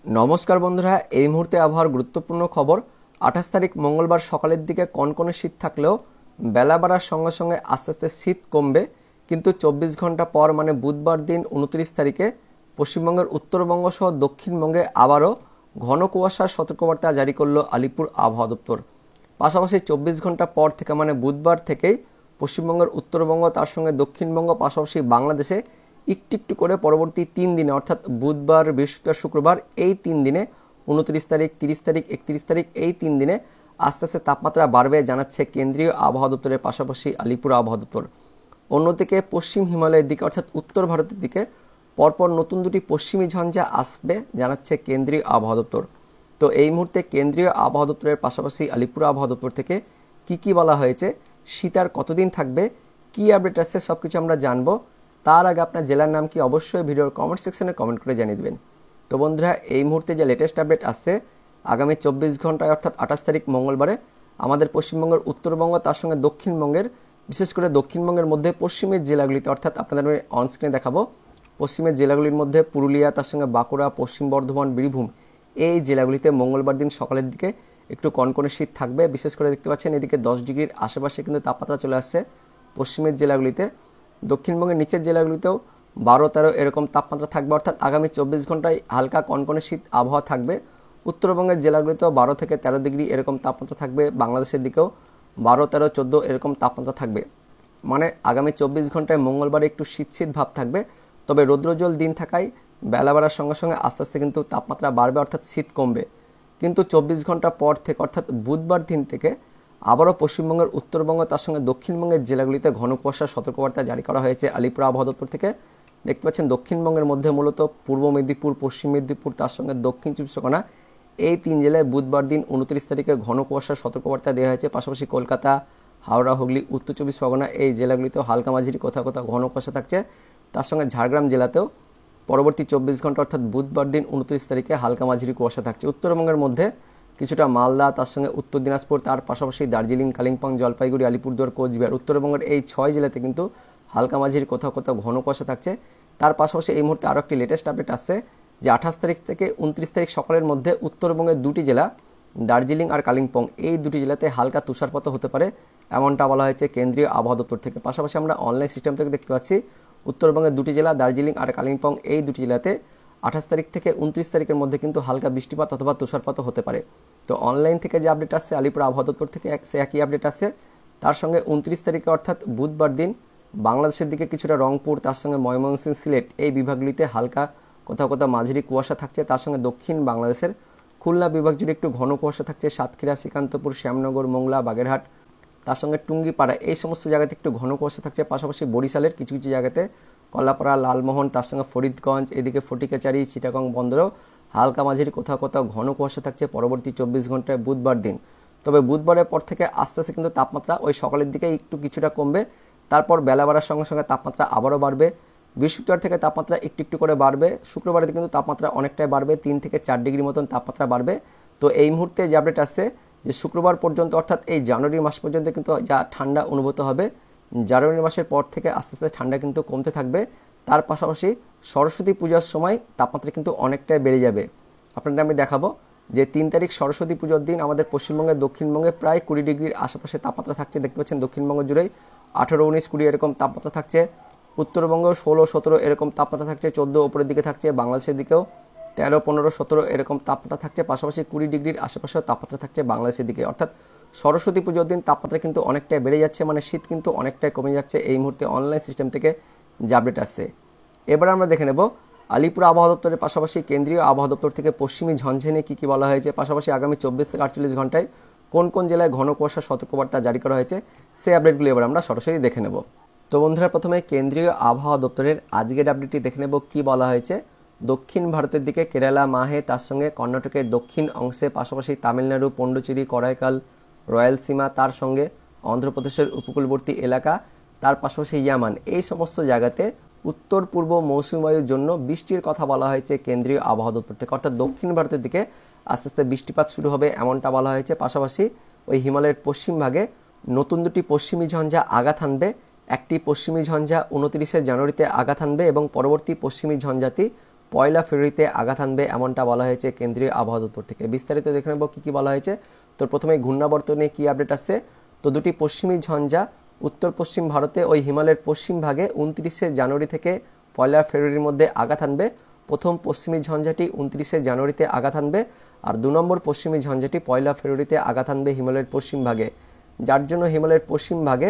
নমস্কার বন্ধুরা, এই মুহূর্তে আবহাওয়ার গুরুত্বপূর্ণ খবর। 28 তারিখ মঙ্গলবার সকালের দিকে কনকনে শীত থাকলেও বেলা বাড়ার সঙ্গে সঙ্গে আস্তে আস্তে শীত কমবে। কিন্তু 24 ঘন্টা পর মানে বুধবার দিন 29 তারিখে পশ্চিমবঙ্গের উত্তরবঙ্গ সহ দক্ষিণবঙ্গে আবারও ঘন কুয়াশার সতর্কবার্তা জারি করল আলিপুর আবহাওয়া দপ্তর। পাশাপাশি 24 ঘন্টা পর থেকে মানে বুধবার থেকেই পশ্চিমবঙ্গের উত্তরবঙ্গ তার সঙ্গে দক্ষিণবঙ্গ পাশাপাশি বাংলাদেশে একটু একটু করে পরবর্তী 3 দিনে অর্থাৎ বুধবার, বৃহস্পতিবার, শুক্রবার এই 3 দিনে 29 তারিখ, 30 তারিখ, 31 তারিখ এই 3 দিনে আস্তে আস্তে তাপমাত্রা বাড়বে জানাচ্ছে কেন্দ্রীয় আবহাওয়া দপ্তরের পাশাপাশি আলিপুর আবহাওয়া দপ্তর। অন্যদিকে পশ্চিম হিমালয়ের দিকে অর্থাৎ উত্তর ভারতের দিকে পরপর নতুন দুটি পশ্চিমী ঝঞ্ঝা আসবে জানাচ্ছে কেন্দ্রীয় আবহাওয়া দপ্তর। তো এই মুহূর্তে কেন্দ্রীয় আবহাওয়া দপ্তরের পাশাপাশি আলিপুর আবহাওয়া দপ্তর থেকে কি বলা হয়েছে, শীত আর কতদিন থাকবে, কি আপডেট আসছে সব কিছু আমরা জানবো। তার আগে আপনার জেলার নাম কি অবশ্যই ভিডিওর কমেন্ট সেকশনে কমেন্ট করে জানিয়ে দেবেন। তো বন্ধুরা, এই মুহূর্তে যে লেটেস্ট আপডেট আসছে, আগামী 24 ঘন্টায় অর্থাৎ 28 তারিখ মঙ্গলবারে আমাদের পশ্চিমবঙ্গের উত্তরবঙ্গ তার সঙ্গে দক্ষিণবঙ্গের, বিশেষ করে দক্ষিণবঙ্গের মধ্যে পশ্চিমের জেলাগুলিতে অর্থাৎ আপনাদের আমি অনস্ক্রিনে দেখাবো, পশ্চিমের জেলাগুলির মধ্যে পুরুলিয়া তার সঙ্গে বাঁকুড়া, পশ্চিম বর্ধমান, বীরভূম এই জেলাগুলিতে মঙ্গলবার দিন সকালের দিকে একটু কনকনে শীত থাকবে। বিশেষ করে দেখতে পাচ্ছেন এদিকে 10 ডিগ্রির আশেপাশে কিন্তু তাপমাত্রা চলে আসছে পশ্চিমের জেলাগুলিতে। দক্ষিণবঙ্গের নিচের জেলাগুলিতেও 12-13 এরকম তাপমাত্রা থাকবে, অর্থাৎ আগামী 24 ঘন্টায় হালকা কনকনে শীত আবহাওয়া থাকবে। উত্তরবঙ্গের জেলাগুলিতেও 12 থেকে 13 ডিগ্রি এরকম তাপমাত্রা থাকবে, বাংলাদেশের দিকেও 12, 13, 14 এরকম তাপমাত্রা থাকবে। মানে আগামী 24 ঘন্টায় মঙ্গলবার একটু শীত ভাব থাকবে। তবে রৌদ্রোজ্জ্বল দিন থাকায় বেলা বাড়ার সঙ্গে সঙ্গে আস্তে আস্তে কিন্তু তাপমাত্রা বাড়বে, অর্থাৎ শীত কমবে। কিন্তু 24 ঘন্টা পর থেকে অর্থাৎ বুধবার দিন থেকে আবারও পশ্চিমবঙ্গের উত্তরবঙ্গ তার সঙ্গে দক্ষিণবঙ্গের জেলাগুলিতে ঘন কুয়াশার সতর্কবার্তা জারি করা হয়েছে আলিপুর আবহাওয়া দপ্তর থেকে। দেখতে পাচ্ছেন দক্ষিণবঙ্গের মধ্যে মূলত পূর্ব মেদিনীপুর, পশ্চিম মেদিনীপুর তার সঙ্গে দক্ষিণ চব্বিশ পরগনা এই 3 জেলায় বুধবার দিন 29 তারিখে ঘন কুয়াশার সতর্কবার্তা দেওয়া হয়েছে। পাশাপাশি কলকাতা, হাওড়া, হুগলি, উত্তর চব্বিশ পরগনা এই জেলাগুলিতেও হালকা মাঝারি কোথাও কোথাও ঘন কুয়াশা থাকছে। তার সঙ্গে ঝাড়গ্রাম জেলাতেও পরবর্তী 24 ঘন্টা অর্থাৎ বুধবার দিন 29 তারিখে হালকা মাঝারি কুয়াশা থাকছে। উত্তরবঙ্গের মধ্যে কিছুটা মালদা তার সঙ্গে উত্তর দিনাজপুর, তার পাশাপাশি দার্জিলিং, কালিম্পং, জলপাইগুড়ি, আলিপুরদুয়ার, কোচবিহার উত্তরবঙ্গের এই 6 জেলাতে কিন্তু হালকা মাঝারি কোথাও কোথাও ঘন কুয়াশা থাকছে। তার পাশাপাশি এই মুহূর্তে আরও একটি লেটেস্ট আপডেট আসছে যে 28 তারিখ থেকে 29 তারিখ সকালের মধ্যে উত্তরবঙ্গের 2টি জেলা দার্জিলিং আর কালিম্পং এই 2টি জেলাতে হালকা তুষারপাত হতে পারে, এমনটা বলা হয়েছে কেন্দ্রীয় আবহাওয়া দপ্তর থেকে। পাশাপাশি আমরা অনলাইন সিস্টেম থেকে দেখতে পাচ্ছি উত্তরবঙ্গের 2টি জেলা দার্জিলিং আর কালিম্পং এই 2টি জেলাতে 28 তারিখ থেকে 29 তারিখের মধ্যে কিন্তু হালকা বৃষ্টিপাত অথবা তুষারপাত হতে পারে। তো অনলাইন থেকে যে আপডেট আসছে আলিপুর আবহাওয়া দপ্তর থেকে সে একই আপডেট আসছে। তার সঙ্গে 29 তারিখে অর্থাৎ বুধবার দিন বাংলাদেশের দিকে কিছুটা রংপুর তার সঙ্গে ময়মনসিংহ, সিলেট এই বিভাগগুলিতে হালকা কোথাও কোথাও মাঝারি কুয়াশা থাকছে। তার সঙ্গে দক্ষিণ বাংলাদেশের খুলনা বিভাগ জুড়ে একটু ঘন কুয়াশা থাকছে। সাতক্ষীরা, শ্রীকান্তপুর, শ্যামনগর, মোংলা, বাগেরহাট তার সঙ্গে টুঙ্গিপাড়া এই সমস্ত জায়গাতে একটু ঘন কুয়াশা থাকছে। পাশাপাশি বরিশালের কিছু কিছু জায়গাতে কলাপাড়া, লালমোহন তার সঙ্গে ফরিদগঞ্জ এদিকে ফটিকাচারি, চিটাগং বন্দরেও হালকা মাঝারি কোথাও কোথাও ঘন কুয়াশা থাকছে পরবর্তী 24 ঘন্টায় বুধবার দিন। তবে বুধবারের পর থেকে আস্তে আস্তে কিন্তু তাপমাত্রা ওই সকালের দিকে একটু কিছুটা কমবে, তারপর বেলা বাড়ার সঙ্গে সঙ্গে তাপমাত্রা আবারও বাড়বে। বৃহস্পতিবার থেকে তাপমাত্রা একটু একটু করে বাড়বে, শুক্রবারে কিন্তু তাপমাত্রা অনেকটাই বাড়বে, 3 থেকে 4 ডিগ্রি মতন তাপমাত্রা বাড়বে। তো এই মুহূর্তে যে আপডেট আসছে যে শুক্রবার পর্যন্ত অর্থাৎ এই জানুয়ারি মাস পর্যন্ত কিন্তু যা ঠান্ডা অনুভূত হবে, জানুয়ারি মাসের পর থেকে আস্তে আস্তে ঠান্ডা কিন্তু কমতে থাকবে। তার পাশাপাশি সরস্বতী পূজার সময় তাপমাত্রা কিন্তু অনেকটাই বেড়ে যাবে। আপনাদের আমি দেখাবো যে 3 তারিখ সরস্বতী পুজোর দিন আমাদের পশ্চিমবঙ্গের দক্ষিণবঙ্গে প্রায় 20 ডিগ্রির আশেপাশে তাপমাত্রা থাকছে। দেখতে পাচ্ছেন দক্ষিণবঙ্গ জুড়েই 18, 19, 20 এরকম তাপমাত্রা থাকছে। উত্তরবঙ্গ 16, 17 এরকম তাপমাত্রা থাকছে, 14 ওপরের দিকে থাকছে। বাংলাদেশের দিকেও 13, 15, 17 এরকম তাপমাত্রা থাকছে। পাশাপাশি 20 ডিগ্রির আশেপাশেও তাপমাত্রা থাকছে বাংলাদেশের দিকে। অর্থাৎ সরস্বতী পুজোর দিন তাপমাত্রা কিন্তু অনেকটাই বেড়ে যাচ্ছে, মানে শীত কিন্তু অনেকটাই কমে যাচ্ছে এই মুহূর্তে অনলাইন সিস্টেম থেকে যে আপডেট আসছে। এবার আমরা দেখে নেব আলিপুর আবহাওয়া দপ্তরের পাশাপাশি কেন্দ্রীয় আবহাওয়া দপ্তর থেকে পশ্চিমী ঝঞ্ঝে নিয়ে কী বলা হয়েছে, পাশাপাশি আগামী 24 থেকে 48 ঘন্টায় কোন কোন জেলায় ঘন কুয়াশার সতর্কবার্তা জারি করা হয়েছে সেই আপডেটগুলি এবার আমরা সরাসরি দেখে নেব। তো বন্ধুরা, প্রথমে কেন্দ্রীয় আবহাওয়া দপ্তরের আজকের আপডেটটি দেখে নেব কী বলা হয়েছে। দক্ষিণ ভারতের দিকে কেরালা, মাহে তার সঙ্গে কর্ণাটকের দক্ষিণ অংশে, পাশাপাশি তামিলনাড়ু, পন্ডুচেরি, করাইকাল, রয়্যালসীমা তার সঙ্গে অন্ধ্রপ্রদেশের উপকূলবর্তী এলাকা, তার পাশাপাশি ইয়ামান এই সমস্ত জায়গাতে উত্তর পূর্ব মৌসুমী বায়ুর জন্য বৃষ্টির কথা বলা হয়েছে কেন্দ্রীয় আবহাওয়া দপ্তর থেকে। অর্থাৎ দক্ষিণ ভারতের দিকে আস্তে আস্তে বৃষ্টিপাত শুরু হবে এমনটা বলা হয়েছে। পাশাপাশি ওই হিমালয়ের পশ্চিম ভাগে নতুন দুটি পশ্চিমী ঝঞ্ঝা আঘাত হানবে। একটি পশ্চিমী ঝঞ্ঝা 29 জানুয়ারিতে আঘাত হানবে এবং পরবর্তী পশ্চিমী ঝঞ্ঝাটি পয়লা ফেব্রুয়ারিতে আঘাত আনবে এমনটা বলা হয়েছে কেন্দ্রীয় আবহাওয়া দপ্তর থেকে। বিস্তারিত দেখে নেব কী কী বলা হয়েছে। তো প্রথমে ঘূর্ণাবর্ত নিয়ে কী আপডেট আসছে। তো দুটি পশ্চিমী ঝঞ্ঝা উত্তর পশ্চিম ভারতে ওই হিমালয়ের পশ্চিম ভাগে 29শে জানুয়ারি থেকে পয়লা ফেব্রুয়ারির মধ্যে আঘাত আনবে। প্রথম পশ্চিমী ঝঞ্ঝাটি 29শে জানুয়ারিতে আঘাত আনবে, আর 2 নম্বর পশ্চিমী ঝঞ্ঝাটি পয়লা ফেব্রুয়ারিতে আঘাত আনবে হিমালয়ের পশ্চিম ভাগে, যার জন্য হিমালয়ের পশ্চিম ভাগে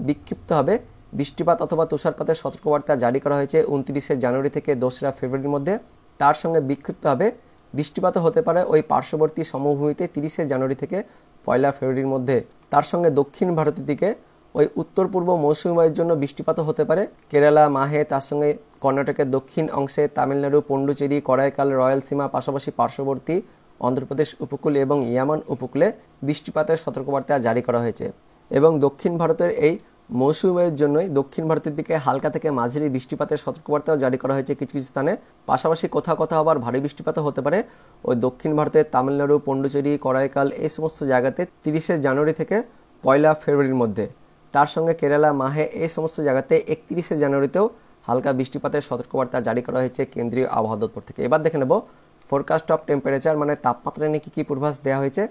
বিক্ষিপ্তভাবে বৃষ্টিপাত অথবা তুষারপাতের সতর্কবার্তা জারি করা হয়েছে 29শে জানুয়ারি থেকে 2রা ফেব্রুয়ারির মধ্যে। তার সঙ্গে বিক্ষিপ্তভাবে বৃষ্টিপাতও হতে পারে ওই পার্শ্ববর্তী সমভূমিতে 30শে জানুয়ারি থেকে পয়লা ফেব্রুয়ারির মধ্যে। তার সঙ্গে দক্ষিণ ভারতের দিকে ওই উত্তর পূর্ব মৌসুমী বায়ুর জন্য বৃষ্টিপাতও হতে পারে কেরালা, মাহে, তার সঙ্গে কর্ণাটকের দক্ষিণ অংশে, তামিলনাড়ু, পন্ডুচেরি, করাইকাল, রয়্যালসীমা, পাশাপাশি পার্শ্ববর্তী অন্ধ্রপ্রদেশ উপকূল এবং ইয়ামান উপকূলে বৃষ্টিপাতের সতর্কবার্তা জারি করা হয়েছে। এবং দক্ষিণ ভারতের এই মৌসুমী বায়ুর জন্যই দক্ষিণ ভারতের দিকে হালকা থেকে মাঝারি বৃষ্টিপাতের সতর্কবার্তাও জারি করা হয়েছে কিছু কিছু স্থানে। পাশাপাশি কোথাও কোথাও আবার ভারী বৃষ্টিপাতও হতে পারে ওই দক্ষিণ ভারতের তামিলনাড়ু, পন্ডুচেরি, করাইকাল এই সমস্ত জায়গাতে 30শে জানুয়ারি থেকে পয়লা ফেব্রুয়ারির মধ্যে। তার সঙ্গে কেরালা, মাহে এই সমস্ত জায়গাতে 31শে জানুয়ারিতেও হালকা বৃষ্টিপাতের সতর্কবার্তা জারি করা হয়েছে কেন্দ্রীয় আবহাওয়া দপ্তর থেকে। এবার দেখে নেব ফোরকাস্ট অফ টেম্পারেচার, মানে তাপমাত্রা নিয়ে কী পূর্বাভাস দেওয়া হয়েছে।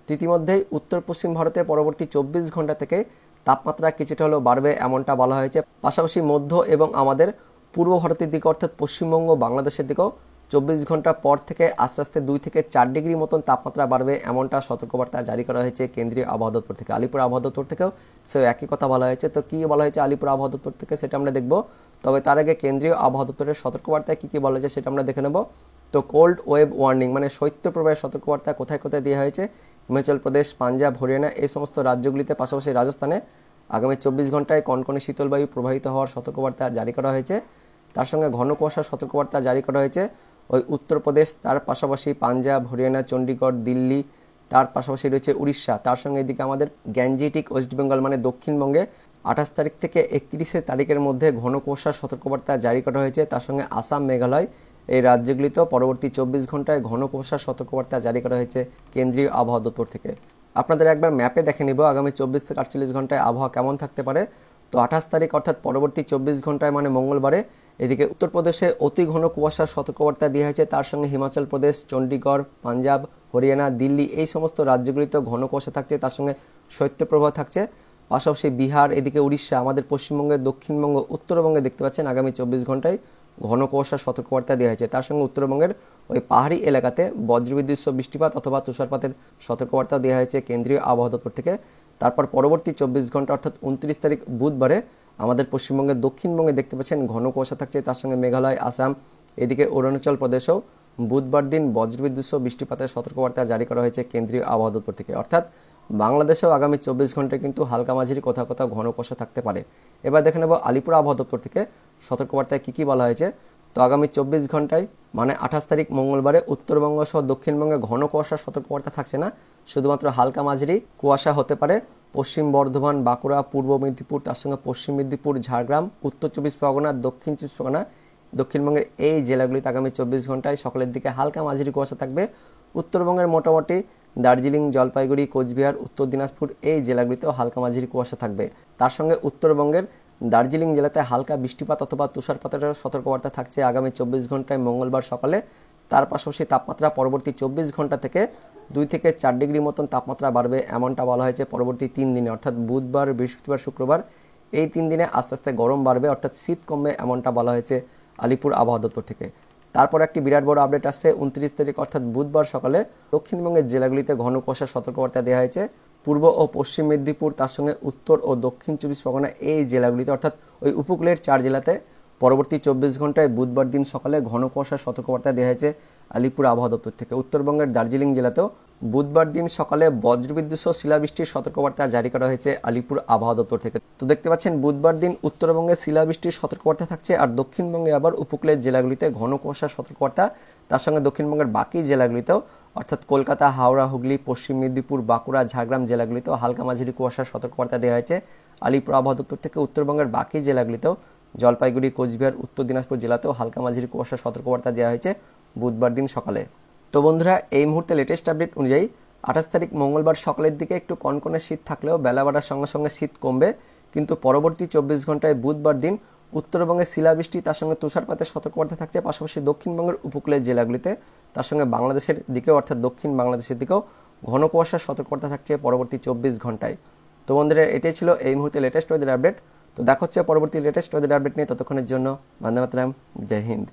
ইতিমধ্যেই উত্তর পশ্চিম ভারতে পরবর্তী 24 ঘন্টা থেকে তাপমাত্রা কিছুটা হলেও বাড়বে এমনটা বলা হয়েছে। পাশাপাশি মধ্য এবং আমাদের পূর্ব ভারতের দিকে অর্থাৎ পশ্চিমবঙ্গ, বাংলাদেশের দিকেও 24 ঘন্টা পর থেকে আস্তে আস্তে 2 থেকে 4 ডিগ্রি মতন তাপমাত্রা বাড়বে এমনটা সতর্কবার্তা জারি করা হয়েছে কেন্দ্রীয় আবহাওয়া দপ্তর থেকে। আলিপুর আবহাওয়া দপ্তর থেকেও সে একই কথা বলা হয়েছে। তো কী বলা হয়েছে আলিপুর আবহাওয়া দপ্তর থেকে সেটা আমরা দেখব। তবে তার আগে কেন্দ্রীয় আবহাওয়া দপ্তরের সতর্কবার্তায় কী বলা হয়েছে সেটা আমরা দেখে নেব। তো কোল্ড ওয়েভ ওয়ার্নিং, মানে শৈত্যপ্রবাহের সতর্কবার্তা কোথায় কোথায় দেওয়া হয়েছে। হিমাচল প্রদেশ, পাঞ্জাব, হরিয়ানা এই সমস্ত রাজ্যগুলিতে, পাশাপাশি রাজস্থানে আগামী 24 ঘন্টায় কনকনে শীতল বায়ু প্রবাহিত হওয়ার সতর্কবার্তা জারি করা হয়েছে। তার সঙ্গে ঘন কুয়াশার সতর্কবার্তা জারি করা হয়েছে ওই উত্তরপ্রদেশ, তার পাশাপাশি পাঞ্জাব, হরিয়ানা, চণ্ডীগড়, দিল্লি, তার পাশাপাশি রয়েছে উড়িষ্যা। তার সঙ্গে এদিকে আমাদের গ্যাঞ্জেটিক ওয়েস্ট বেঙ্গল মানে দক্ষিণবঙ্গে 28 তারিখ থেকে 31শে তারিখের মধ্যে ঘন কুয়াশার সতর্কবার্তা জারি করা হয়েছে। তার সঙ্গে আসাম, মেঘালয় এই রাজ্যগুলিতেও পরবর্তী 24 ঘন্টায় ঘন কুয়াশার সতর্কবার্তা জারি করা হয়েছে কেন্দ্রীয় আবহাওয়া দপ্তর থেকে। আপনাদের একবার ম্যাপে দেখে নিব আগামী 24 থেকে 48 ঘন্টায় আবহাওয়া কেমন থাকতে পারে। তো 28 তারিখ অর্থাৎ পরবর্তী 24 ঘন্টায় মানে মঙ্গলবারে এদিকে উত্তরপ্রদেশে অতি ঘন কুয়াশার সতর্কবার্তা দেওয়া হয়েছে। তার সঙ্গে হিমাচল প্রদেশ, চণ্ডীগড়, পাঞ্জাব, হরিয়ানা, দিল্লি এই সমস্ত রাজ্যগুলিতেও ঘন কুয়াশা থাকছে, তার সঙ্গে শৈত্যপ্রবাহ থাকছে। পাশাপাশি বিহার, এদিকে উড়িষ্যা, আমাদের পশ্চিমবঙ্গের দক্ষিণবঙ্গ, উত্তরবঙ্গে দেখতে পাচ্ছেন আগামী 24 ঘন্টায় ঘন কুয়াশার সতর্কবার্তা দেওয়া হয়েছে। তার সঙ্গে উত্তরবঙ্গের ওই পাহাড়ি এলাকাতে বজ্রবিদ্যুৎ সহ বৃষ্টিপাত অথবা তুষারপাতের সতর্কবার্তা দেওয়া হয়েছে কেন্দ্রীয় আবহাওয়া দপ্তর থেকে। তারপর পরবর্তী 24 ঘন্টা অর্থাৎ 29 তারিখ বুধবারে আমাদের পশ্চিমবঙ্গের দক্ষিণবঙ্গে দেখতে পাচ্ছেন ঘন কুয়াশা থাকছে। তার সঙ্গে মেঘালয়, আসাম, এদিকে অরুণাচল প্রদেশেও বুধবার দিন বজ্রবিদ্যুৎ সহ বৃষ্টিপাতের সতর্কবার্তা জারি করা হয়েছে কেন্দ্রীয় আবহাওয়া দপ্তর থেকে। অর্থাৎ বাংলাদেশেও আগামী 24 ঘন্টায় কিন্তু হালকা মাঝারি কোথাও কোথাও ঘন কুয়াশা থাকতে পারে। এবার দেখে নেব আলিপুর আবহাওয়া দপ্তর থেকে সতর্কবার্তায় কী বলা হয়েছে। তো আগামী 24 ঘন্টায় মানে 28 তারিখ মঙ্গলবারে উত্তরবঙ্গ সহ দক্ষিণবঙ্গে ঘন কুয়াশার সতর্কবার্তা থাকছে না, শুধুমাত্র হালকা মাঝারি কুয়াশা হতে পারে পশ্চিম বর্ধমান, বাঁকুড়া, পূর্ব মেদিনীপুর, তার সঙ্গে পশ্চিম মেদিনীপুর, ঝাড়গ্রাম, উত্তর 24 পরগনা, দক্ষিণ 24 পরগনা, দক্ষিণবঙ্গের এই জেলাগুলিতে আগামী 24 ঘন্টায় সকালের দিকে হালকা মাঝারি কুয়াশা থাকবে। উত্তরবঙ্গের মোটামুটি দার্জিলিং, জলপাইগুড়ি, কোচবিহার, উত্তর দিনাজপুর এই জেলাগুলিতেও হালকা মাঝারি কুয়াশা থাকবে। তার সঙ্গে উত্তরবঙ্গের দার্জিলিং জেলাতে হালকা বৃষ্টিপাত অথবা তুষারপাতের সতর্কবার্তা থাকছে আগামী 24 ঘন্টায় মঙ্গলবার সকালে। তার পাশাপাশি তাপমাত্রা পরবর্তী 24 ঘন্টা থেকে 2 থেকে 4 ডিগ্রি মতন তাপমাত্রা বাড়বে এমনটা বলা হয়েছে পরবর্তী 3 দিনে, অর্থাৎ বুধবার, বৃহস্পতিবার, শুক্রবার এই 3 দিনে আস্তে আস্তে গরম বাড়বে, অর্থাৎ শীত কমবে এমনটা বলা হয়েছে আলিপুর আবহাওয়া দপ্তর থেকে। তারপর একটি বিরাট বড় আপডেট আসছে 29 তারিখ অর্থাৎ বুধবার সকালে দক্ষিণবঙ্গের জেলাগুলিতে ঘন কুয়াশার সতর্কবার্তা দেওয়া হয়েছে। পূর্ব ও পশ্চিম মেদিনীপুর, তার সঙ্গে উত্তর ও দক্ষিণ 24 পরগনা এই জেলাগুলিতে অর্থাৎ ওই উপকূলের 4 জেলাতে পরবর্তী 24 ঘন্টায় বুধবার দিন সকালে ঘন কুয়াশার সতর্কবার্তা দেওয়া হয়েছে আলিপুর আবহাওয়া দপ্তর থেকে। উত্তরবঙ্গের দার্জিলিং জেলাতেও বুধবার দিন সকালে বজ্রবিদ্যুৎ সহ শিলাবৃষ্টির সতর্কবার্তা জারি করা হয়েছে আলিপুর আবহাওয়া দপ্তর থেকে। তো দেখতে পাচ্ছেন বুধবার দিন উত্তরবঙ্গে শিলাবৃষ্টির সতর্কবার্তা থাকছে, আর দক্ষিণবঙ্গে আবার উপকূলের জেলাগুলিতে ঘন কুয়াশার সতর্কবার্তা। তার সঙ্গে দক্ষিণবঙ্গের বাকি জেলাগুলিতেও অর্থাৎ কলকাতা, হাওড়া, হুগলি, পশ্চিম মেদিনীপুর, বাঁকুড়া, ঝাড়গ্রাম জেলাগুলিতেও হালকা মাঝারি কুয়াশার সতর্কবার্তা দেওয়া হয়েছে আলিপুর আবহাওয়া দপ্তর থেকে। উত্তরবঙ্গের বাকি জেলাগুলিতেও জলপাইগুড়ি, কোচবিহার, উত্তর দিনাজপুর জেলাতেও হালকা মাঝারি কুয়াশার সতর্কবার্তা দেওয়া হয়েছে বুধবার দিন সকালে। তো বন্ধুরা, এই মুহূর্তে লেটেস্ট আপডেট অনুযায়ী 28 তারিখ মঙ্গলবার সকালের দিকে একটু কনকনে শীত থাকলেও বেলা বাড়ার সঙ্গে সঙ্গে শীত কমবে, কিন্তু পরবর্তী 24 ঘন্টায় বুধবার দিন উত্তরবঙ্গে শিলাবৃষ্টি তার সঙ্গে তুষারপাতের সতর্কবার্তা থাকছে, পাশাপাশি দক্ষিণবঙ্গের উপকূলের জেলাগুলিতে তার সঙ্গে বাংলাদেশের দিকেও অর্থাৎ দক্ষিণ বাংলাদেশের দিকেও ঘন কুয়াশার সতর্কবার্তা থাকছে পরবর্তী 24 ঘন্টায়। তো বন্ধুরা, এটাই ছিল এই মুহূর্তে লেটেস্ট ওয়েদার আপডেট। তো দেখা হচ্ছে পরবর্তী লেটেস্ট ওয়েদার আপডেট নিয়ে। ততক্ষণের জন্য বন্দে মাতরম, জয় হিন্দ।